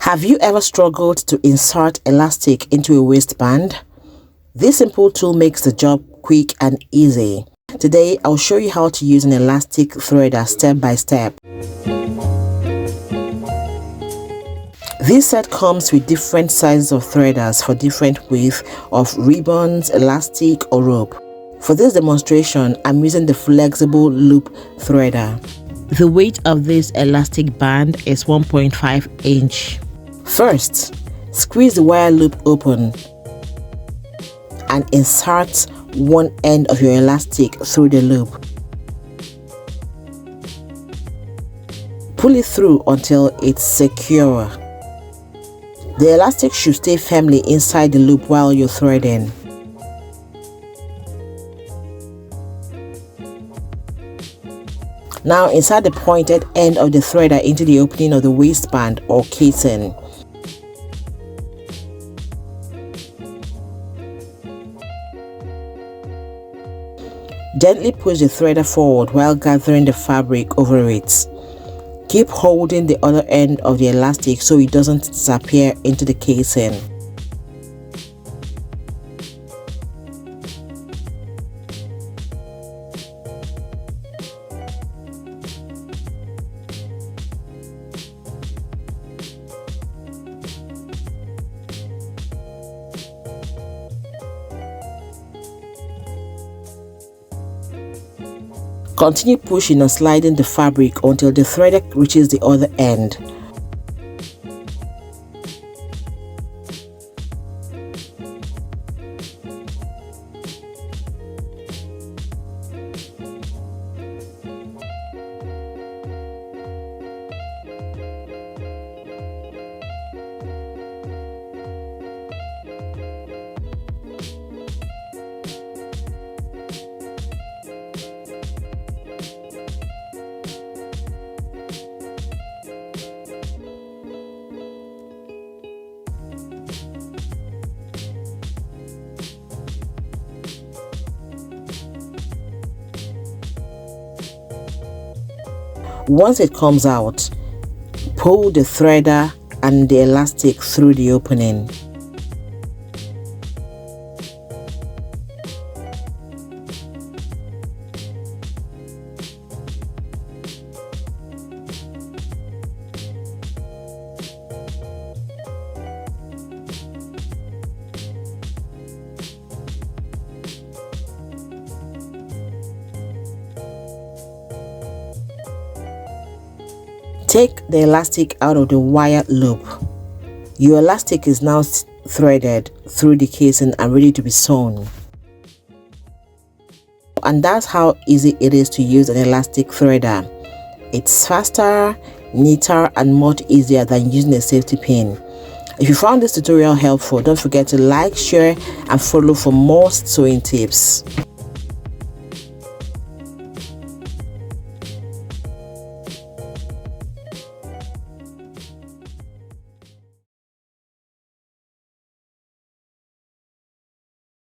Have you ever struggled to insert elastic into a waistband? This simple tool makes the job quick and easy. Today, I'll show you how to use an elastic threader step by step. This set comes with different sizes of threaders for different widths of ribbons, elastic, or rope. For this demonstration, I'm using the flexible loop threader. The weight of this elastic band is 1.5 inch. First, squeeze the wire loop open and insert one end of your elastic through the loop. Pull it through until it's secure. The elastic should stay firmly inside the loop while you're threading. Now insert the pointed end of the threader into the opening of the waistband or casing. Gently push the threader forward while gathering the fabric over it. Keep holding the other end of the elastic so it doesn't disappear into the casing. Continue pushing and sliding the fabric until the threader reaches the other end. Once it comes out, pull the threader and the elastic through the opening. Take the elastic out of the wire loop. Your elastic is now threaded through the casing and ready to be sewn. And that's how easy it is to use an elastic threader. It's faster, neater, and much easier than using a safety pin. If you found this tutorial helpful, don't forget to like, share, and follow for more sewing tips.